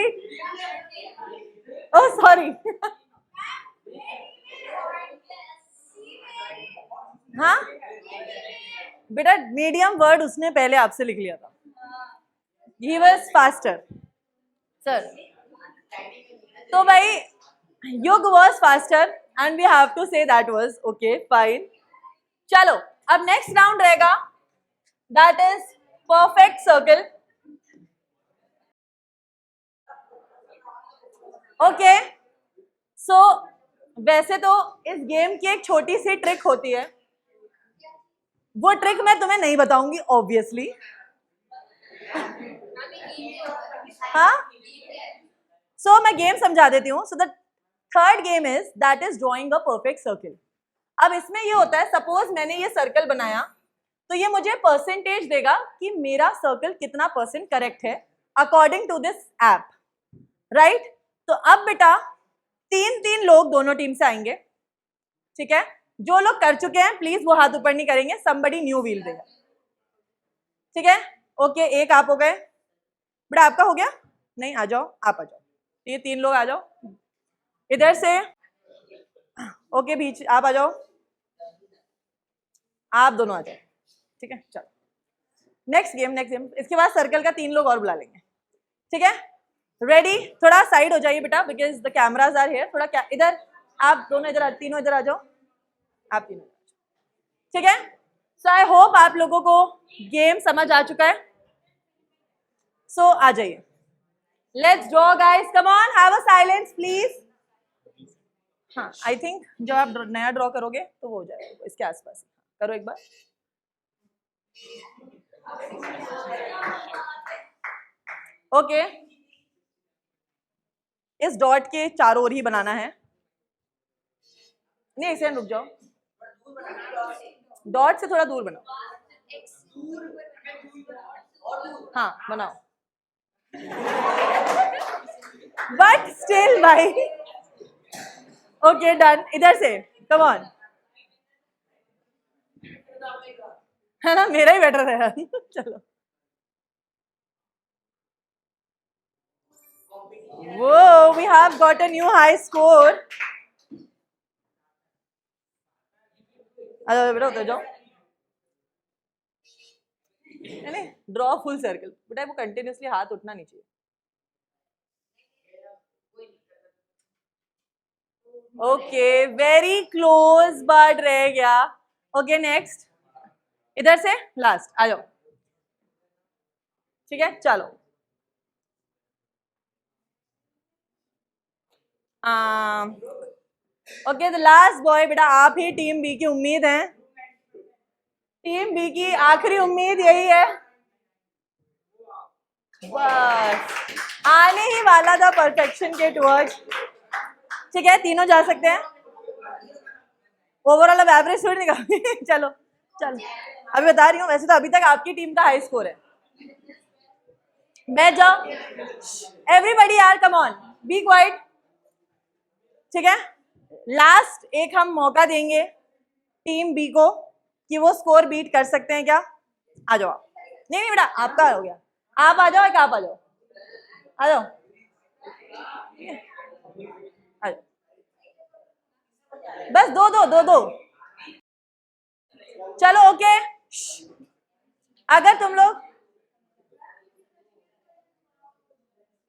oh sorry. हाँ बेटा मीडियम वर्ड उसने पहले आपसे लिख लिया था. He was faster. Sir. तो भाई Yug was faster and we have to say that was okay fine. चलो अब next round रहेगा, that is perfect circle. Okay. So वैसे तो इस गेम की एक छोटी सी ट्रिक होती है, वो ट्रिक मैं तुम्हें नहीं बताऊंगी ऑब्वियसली. हाँ सो मैं गेम समझा देती हूँ. So the third game is that is drawing a perfect circle. अब इसमें ये होता है, सपोज मैंने ये सर्कल बनाया तो ये मुझे परसेंटेज देगा कि मेरा सर्कल कितना % करेक्ट है according to this app, right. तो अब बेटा 3 लोग दोनों टीम से आएंगे, ठीक है. जो लोग कर चुके हैं प्लीज वो हाथ ऊपर नहीं करेंगे, somebody न्यू व्हील देगा, ठीक है. ओके एक आप हो गए बेटा, आपका हो गया नहीं, आ जाओ आप आ जाओ, ये 3 लोग आ जाओ इधर से. ओके बीच आप आ जाओ, आप दोनों आ जाओ, ठीक है. चलो नेक्स्ट गेम. इसके बाद सर्कल का 3 लोग और बुला लेंगे, ठीक है. रेडी, थोड़ा साइड हो जाइए बेटा because the cameras are here. थोड़ा क्या इधर, आप दोनों इधर, तीनों इधर आ जाओ, आप तीनों, ठीक है. सो आई होप आप लोगों को गेम समझ आ चुका है. सो आ जाइए, let's draw guys, come on, have a silence please. हाँ आई थिंक जब आप नया ड्रॉ करोगे तो वो हो जाएगा इसके आसपास. करो एक बार. ओके इस डॉट के चारों ओर ही बनाना है. नहीं एक सेकंड रुक जाओ, डॉट से थोड़ा दूर बनाओ. हाँ बनाओ, बट स्टिल भाई. ओके डन, इधर से कम ऑन, है ना, मेरा ही बेटर है. चलो वो we have got a new high score. अरे बेटा उतर जाओ. नहीं ड्रॉ फुल सर्कल बेटा, वो कंटिन्यूसली हाथ उठना नहीं चाहिए. ओके वेरी क्लोज बट रह गया. ओके नेक्स्ट, इधर से लास्ट आ जाओ, ठीक है. चलो ओके द लास्ट बॉय बेटा, आप ही टीम बी की उम्मीद है. टीम बी की आखिरी उम्मीद यही है, बस आने ही वाला था परफेक्शन के टुवर्ड्स, ठीक है. तीनों जा सकते हैं, ओवरऑल अब एवरेज थोड़ी निकाल. चलो चलो अभी बता रही हूँ, वैसे तो अभी तक आपकी टीम का हाई स्कोर है. बैठ जाओ एवरीबॉडी यार, कम ऑन बी क्वाइट, ठीक है. लास्ट एक हम मौका देंगे टीम बी को कि वो स्कोर बीट कर सकते हैं क्या. आ जाओ आप. नहीं बेटा आपका हो गया, आप आ जाओ, एक आप आ जाओ, आ जाओ, आ जाओ. बस दो. चलो ओके. अगर तुम लोग,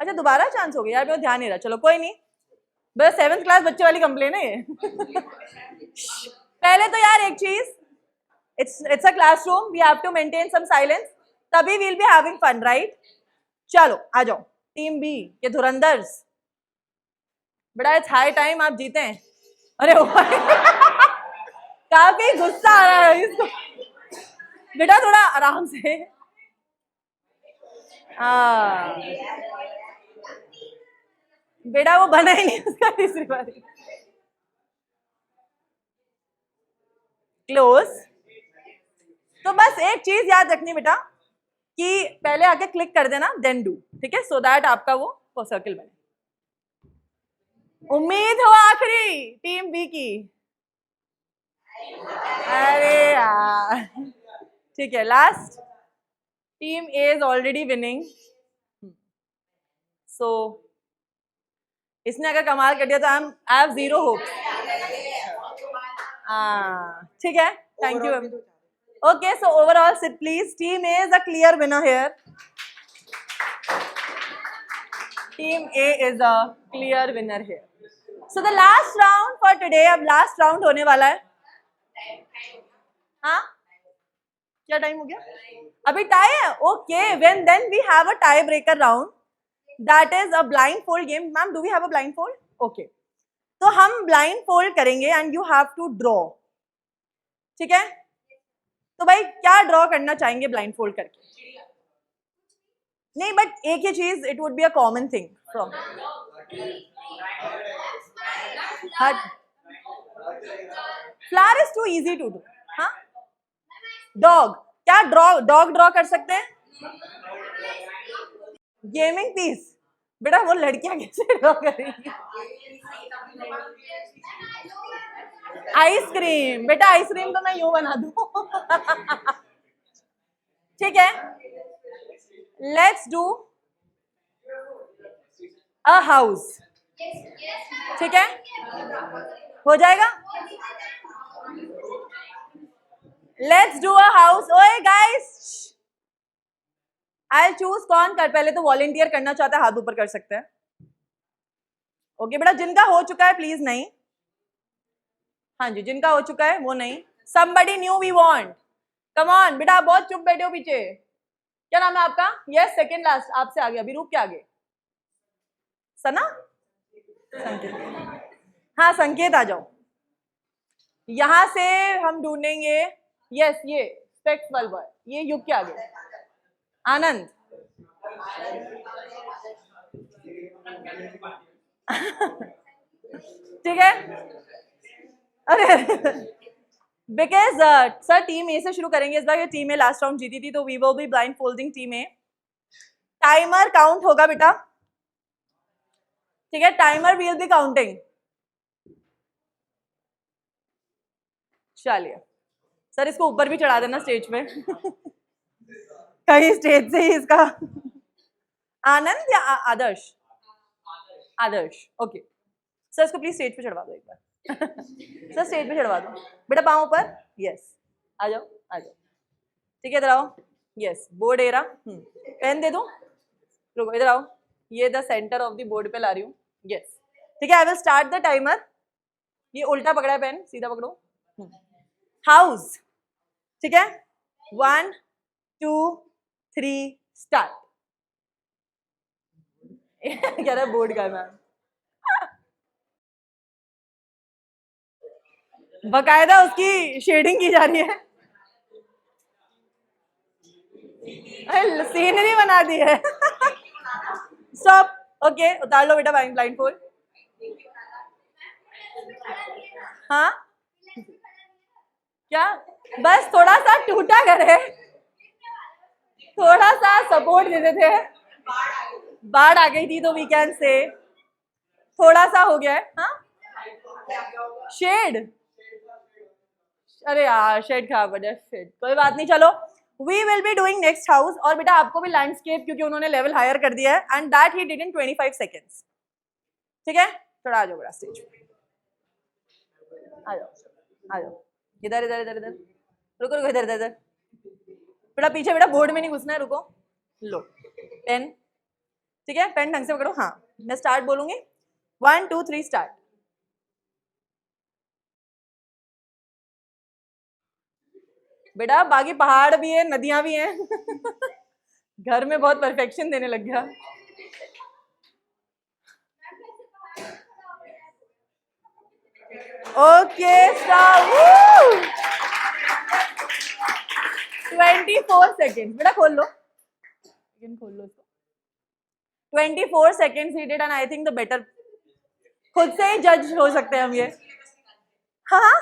अच्छा दोबारा चांस हो गया यार, मेरा ध्यान नहीं रहा. चलो कोई नहीं, बस 7th क्लास बच्चे वाली कंप्लेन है ये. पहले तो यार एक चीज, it's a classroom, we have to maintain some silence, तभी we'll be having fun, right. चलो आ जाओ टीम बी के धुरंधर्स. बड़ा इट्स हाई टाइम आप जीते हैं. अरे काफी गुस्सा आ रहा है इसको. बेटा थोड़ा आराम से. बेटा वो बना ही नहीं उसका तीसरी बार. क्लोज. तो बस एक चीज याद रखनी बेटा कि पहले आके क्लिक कर देना देन डू, ठीक है, सो दैट आपका वो सर्कल बने. उम्मीद हो आखिरी टीम बी की। अरे यार ठीक है, last team A is already winning, so इसने अगर कमाल कर दिया तो आई हैव जीरो होप। ठीक है, thank you. Okay, so overall sit please, team A is a clear winner here. Team A is a clear winner here. So the last round for today, अब last round होने वाला है। हाँ, क्या time हो गया? अभी टाई है? Okay, when then we have a tie breaker round, that is a blindfold game. Ma'am, do we have a blindfold? Okay, तो हम ब्लाइंड फोल्ड करेंगे and you have to draw. ठीक है, तो भाई क्या draw करना चाहेंगे ब्लाइंड फोल्ड करके? नहीं, बट एक ही चीज, it would be a common thing from hut. Flower is too easy to do. हाँ, डॉग, क्या डॉग ड्रॉ कर सकते हैं? Gaming piece? बेटा वो लड़कियां कैसे ड्रॉ करेंगी? आइसक्रीम? बेटा आइसक्रीम तो मैं यूं बना दूं। ठीक है, लेट्स डू अ हाउस। ठीक है, हो जाएगा? Let's do a house. ओए गाइस, आई चूज कौन कर, पहले तो वॉलंटियर करना चाहता है, हाथ ऊपर कर सकते हैं। ओके बेटा, जिनका हो चुका है प्लीज नहीं। हाँ जी, जिनका हो चुका है वो नहीं। somebody new we want, come on बेटा, आप बहुत चुप बैठे हो पीछे। क्या नाम है आपका? यस, सेकंड लास्ट आपसे आगे, अभी रूप के आगे। सना? संकेत। हाँ संकेत, आ जाओ। यहां से हम ढूंढेंगे, यस ये स्पेक्स वाला बॉय, ये युग के आगे। आनंद। ठीक है, अरे बिकॉज सर टीम ए से शुरू करेंगे इस बार, ये टीम ए लास्ट राउंड जीती थी, तो we will be blindfolding team A. Timer count होगा बेटा, ठीक है, टाइमर विल बी काउंटिंग। चलिए सर, इसको ऊपर भी चढ़ा देना स्टेज पे। कहीं स्टेज से ही इसका। आनंद या आदर्श? आदर्श, ओके सर, इसको प्लीज स्टेज पे चढ़वा दो एक बार। सर स्टेज पे चढ़वा दो बेटा, पाँव ऊपर। यस, आ जाओ आ जाओ। ठीक है, इधर आओ। यस, बोर्ड एरा, पेन दे दो। रुको, इधर आओ, ये the centre of the board पे ला रही हूँ। यस, ठीक है, I will start the timer. ये उल्टा पकड़ा है पेन, सीधा पकड़ो। हाउस, ठीक है, 1 2 3 स्टार्ट। कह रहा है बोर्ड का मैम। बकायदा उसकी शेडिंग की जा रही है। अरे सीनरी बना दी है। स्टॉप, ओके, उतार लो बेटा ब्लाइंड फोल्ड। हाँ क्या, बस थोड़ा सा टूटा करे, थोड़ा सा सपोर्ट देते थे। बाढ़ आ गई थी तो वी कैन से थोड़ा सा हो गया है। हाँ, शेड, अरे यार शेड खराब हो जाए, शेड कोई बात नहीं। चलो, we will be doing next house. और बेटा आपको भी लैंडस्केप, क्योंकि उन्होंने लेवल हायर कर दिया है, and that he did in 25 seconds. ठीक है, थोड़ा आ जाओ बेटा स्टेज पे, आ जाओ आ जाओ। इधर इधर इधर इधर, रुको रुको, इधर इधर इधर बेटा, पीछे बेटा, बोर्ड में नहीं घुसना है। रुको, लो पेन, ठीक है, पेन ढंग से पकड़ो। हाँ, मैं स्टार्ट बोलूंगी, 1 2 3 स्टार्ट। बेटा बाकी पहाड़ भी है, नदियां भी हैं। घर में बहुत परफेक्शन देने लग गया। Okay stop. 24 सेकेंड्स बेटा, खोल लो, खोल लो इसको। 24 seconds he did, and I think the better, खुद से ही जज हो सकते हैं हम ये। हाँ,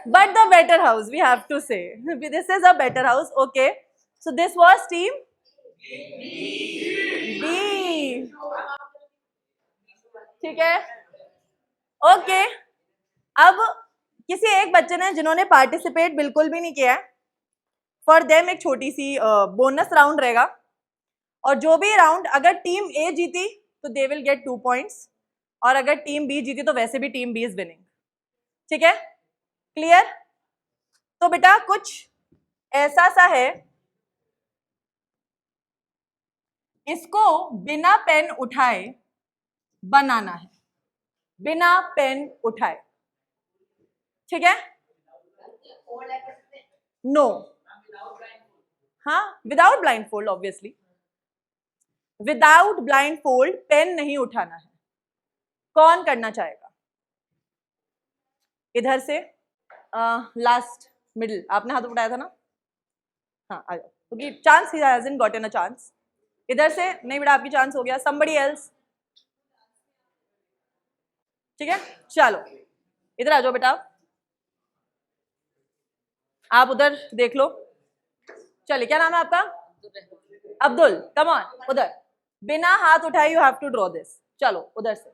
but the better house, we have to say this is a better house. Okay, so this was team B. ठीक है, ओके। अब किसी एक बच्चे ने जिन्होंने पार्टिसिपेट बिल्कुल भी नहीं किया है, फॉर देम एक छोटी सी बोनस राउंड रहेगा, और जो भी राउंड अगर टीम ए जीती तो दे विल गेट 2 पॉइंट्स, और अगर टीम बी जीती तो वैसे भी टीम बी इज विनिंग। ठीक है, क्लियर? तो बेटा कुछ ऐसा सा है, इसको बिना पेन उठाए बनाना है, बिना पेन उठाए। ठीक है, नो, हाँ, without blindfold, obviously without blindfold pen नहीं उठाना है। कौन करना चाहेगा? इधर से लास्ट मिडिल, आपने हाथ उठाया था ना? हाँ, आ जाओ, क्योंकि chance he hasn't gotten a chance. इधर से नहीं बेटा, आपकी चांस हो गया। Somebody else. ठीक है, चलो इधर आ जाओ बेटा, आप उधर देख लो। चलिए, क्या नाम है आपका? अब्दुल। कम ऑन, उधर बिना हाथ उठाए you have to draw this. चलो उधर से।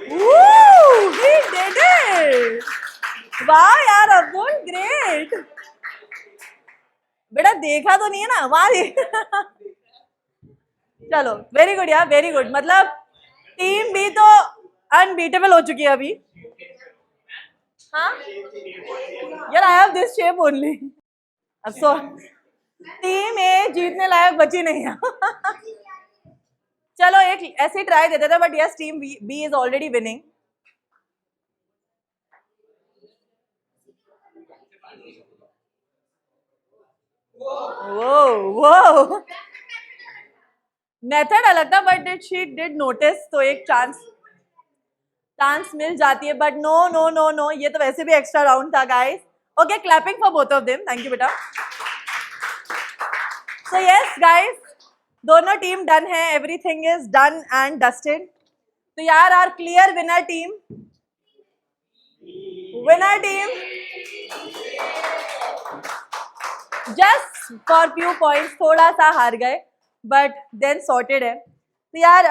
Woo! He did it! वाह यार अब्दुल, ग्रेट। बेटा देखा तो नहीं है ना, वहां चलो, वेरी गुड यार, वेरी गुड। मतलब टीम भी तो अनबीटेबल हो चुकी है अभी। हाँ यार, I have this shape only. अब सो टीम ए जीतने लायक बची नहीं है। चलो एक ऐसे ही ट्राई देते थे, but yes, team B is already winning. वो मेथड अलग था, बट शी डिड नोटिस, तो एक चांस मिल जाती है। But no no no no, ये तो वैसे भी एक्स्ट्रा राउंड था guys. Okay, clapping for both of them. Thank you बेटा। सो यस गाइस, दोनों टीम डन है, everything is done and dusted. तो यार our clear winner team, just for few points थोड़ा सा हार गए, बट देन सॉर्टेड है। तो यार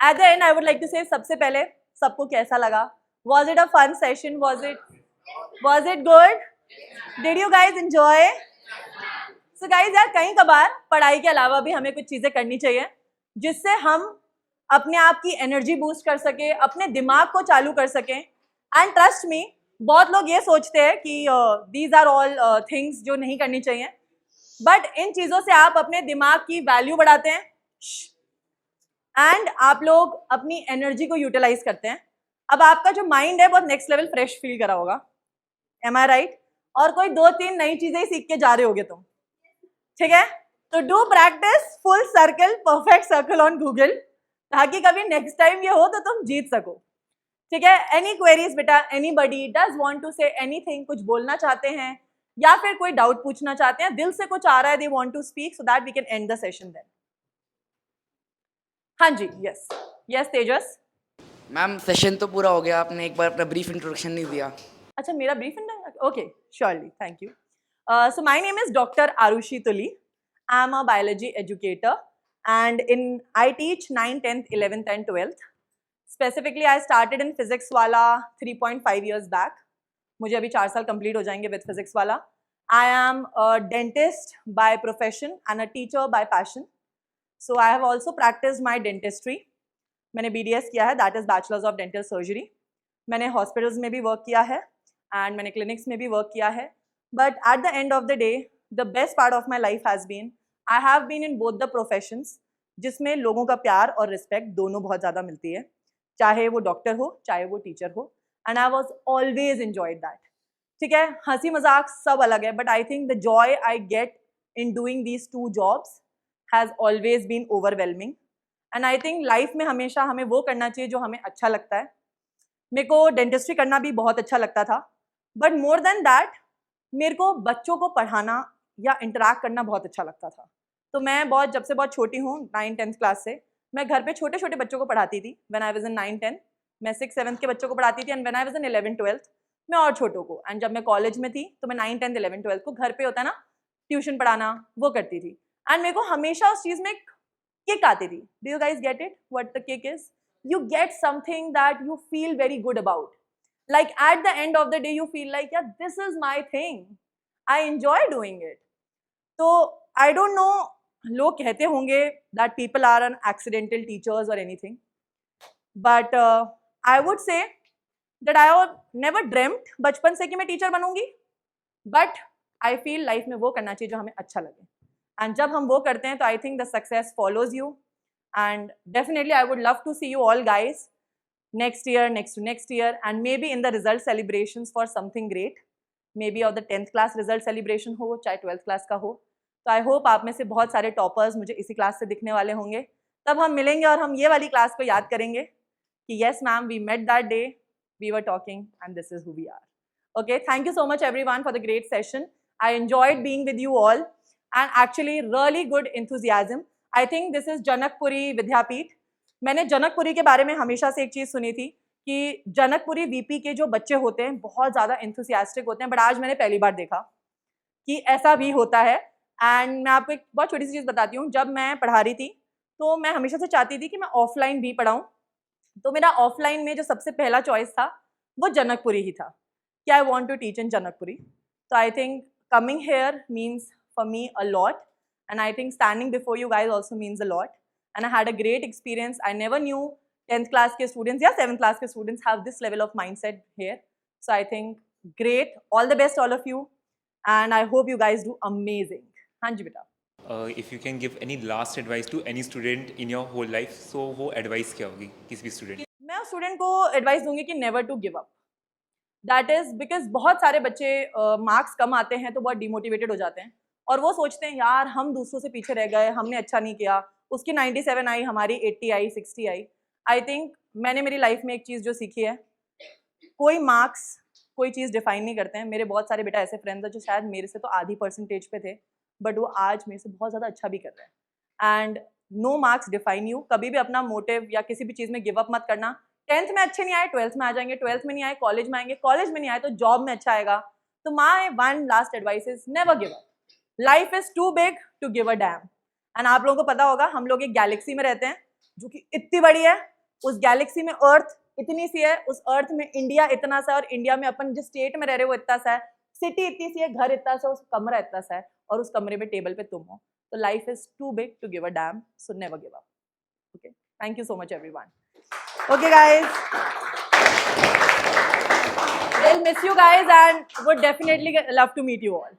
at the end I would like to say, सबसे पहले सबको कैसा लगा? Was it a fun session? Was it good? Did you guys enjoy? So guys यार, कहीं कभार पढ़ाई के अलावा भी हमें कुछ चीज़ें करनी चाहिए जिससे हम अपने आप की एनर्जी बूस्ट कर सके, अपने दिमाग को चालू कर सकें। एंड ट्रस्ट मी, बहुत लोग ये सोचते हैं कि दीज आर ऑल थिंग्स जो नहीं करनी चाहिए, बट इन चीज़ों से आप अपने दिमाग की वैल्यू बढ़ाते हैं एंड आप लोग अपनी एनर्जी को यूटिलाइज करते हैं। अब आपका जो माइंड है बहुत नेक्स्ट लेवल फ्रेश फील करा होगा, एम आई राइट? और कोई 2-3 नई चीज़ें ही सीख के जा रहे होगे तुम। ठीक है, तो do practice full circle, perfect circle on Google, ताकि कभी नेक्स्ट टाइम ये हो तो तुम जीत सको। ठीक है, एनी क्वेरीज बेटा? Anybody does want to say anything? कुछ बोलना चाहते हैं या फिर कोई डाउट पूछना चाहते हैं, दिल से कुछ आ रहा है, they want to speak, so that we can end the session then. हाँ जी, yes yes Tejas. Ma'am session तो पूरा हो गया, आपने एक बार अपना ब्रीफ इंट्रोडक्शन नहीं दिया। अच्छा, मेरा brief introduction? Okay, surely, thank you. So my name is Dr. Arushi Tuli. I am a biology educator and I teach 9th, 10th, 11th and 12th. Specifically I started in physics वाला 3.5 years back. मुझे अभी 4 साल complete हो जाएंगे with physics वाला. I am a dentist by profession and a teacher by passion. So I have also practiced my dentistry. मैंने BDS किया है, that is Bachelor's of Dental Surgery. मैंने hospitals में भी work किया है and मैंने clinics में भी work किया है. But at the end of the day, the best part of my life has been, I have been in both the professions, जिसमें लोगों का प्यार और रिस्पेक्ट दोनों बहुत ज़्यादा मिलती है, चाहे वो डॉक्टर हो चाहे वो टीचर हो, and I was always enjoyed that. ठीक है, हंसी मजाक सब अलग है, but I think the joy I get in doing these 2 jobs has always been overwhelming. And I think life में हमेशा हमें वो करना चाहिए जो हमें अच्छा लगता है। मेरे को डेंटिस्ट्री करना भी बहुत अच्छा लगता था, बट मोर देन दैट मेरे को बच्चों को पढ़ाना या इंटरैक्ट करना बहुत अच्छा लगता था। तो मैं बहुत जब से बहुत छोटी हूँ 9th-10th क्लास से मैं घर पे छोटे छोटे बच्चों को पढ़ाती थी. When I was in 9th-10th मैं 6th-7th के बच्चों को पढ़ाती थी. And when I was in 11th-12th मैं और छोटों को. एंड जब मैं कॉलेज में थी तो मैं 9th-10th 11th-12th को घर पे होता है ना ट्यूशन पढ़ाना वो करती थी. एंड मेरे को हमेशा उस चीज़ में एक किक आती थी. Do you guys get it what the kick is? You get something that you feel very good about. Like at the end of the day, you feel like, yeah, this is my thing. I enjoy doing it. So I don't know, लोग कहते होंगे that people are an accidental teachers or anything. But I would say that I have never dreamt बचपन से कि मैं teacher बनूंगी. But I feel life में वो करना चाहिए जो हमें अच्छा लगे. And जब हम वो करते हैं तो I think the success follows you. And definitely I would love to see you all guys next year, next year, and maybe in the result celebrations for something great. Maybe of the 10th class result celebration हो चाहे 12th class का हो. तो I hope आप में से बहुत सारे toppers मुझे इसी क्लास से दिखने वाले होंगे. तब हम मिलेंगे और हम ये वाली क्लास को याद करेंगे कि yes ma'am, we met that day, we were talking and this is who we are. Okay, thank you so much everyone for the great session. I enjoyed being with you all and actually really good enthusiasm. I think this is Janakpuri Vidyapeeth. मैंने जनकपुरी के बारे में हमेशा से एक चीज़ सुनी थी कि जनकपुरी वीपी के जो बच्चे होते हैं बहुत ज़्यादा एंथुसियास्टिक होते हैं. बट आज मैंने पहली बार देखा कि ऐसा भी होता है. एंड मैं आपको एक बहुत छोटी सी चीज़ बताती हूँ. जब मैं पढ़ा रही थी तो मैं हमेशा से चाहती थी कि मैं ऑफलाइन भी पढ़ाऊँ. तो मेरा ऑफलाइन में जो सबसे पहला चॉइस था वो जनकपुरी ही था कि I want to teach in Janakpuri. तो I think coming here means for me a lot. And I think standing before you guys also means a lot. And I had a great experience. I never knew 10th class के students या 7th class के students have this level of mindset here. So I think great. All the best all of you. And I hope you guys do amazing. हाँ जी बेटा. If you can give any last advice to any student in your whole life, so वो advice क्या होगी किसी भी student? मैं उस student को advice दूंगी कि never to give up. That is because बहुत सारे बच्चे marks कम आते हैं तो बहुत demotivated हो जाते हैं. और वो सोचते हैं यार हम दूसरों से पीछे रह गए, हमने अच्छा नहीं किया, उसकी 97 आई, हमारी 80 आई, 60 आई. आई थिंक मैंने मेरी लाइफ में एक चीज़ जो सीखी है, कोई मार्क्स कोई चीज़ डिफाइन नहीं करते हैं. मेरे बहुत सारे बेटा ऐसे फ्रेंड्स हैं जो शायद मेरे से तो आधी परसेंटेज पे थे बट वो आज मेरे से बहुत ज़्यादा अच्छा भी कर रहे हैं. And no marks define you. कभी भी अपना मोटिव या किसी भी चीज़ में गिव अप मत करना. 10th में अच्छे नहीं आए 12th में आ जाएंगे, 12th में नहीं आए कॉलेज में आएंगे, कॉलेज में नहीं आए तो जॉब में अच्छा आएगा. तो my one last advice is never give up. Life is too big to give a damn. And आप लोगों को पता होगा हम लोग एक गैलेक्सी में रहते हैं जो कि इतनी बड़ी है. उस गैलेक्सी में अर्थ इतनी सी है, उस अर्थ में इंडिया इतना सा है और इंडिया में अपन जिस स्टेट में रह रहे हो वो इतना सा है. सिटी इतनी सी है, घर इतना सा, उस कमरा इतना सा है और उस कमरे में टेबल पे तुम हो. तो life is too big to give a damn. So never give up. Okay, thank you so much everyone. Okay guys, we'll miss you guys and would definitely love to meet you all.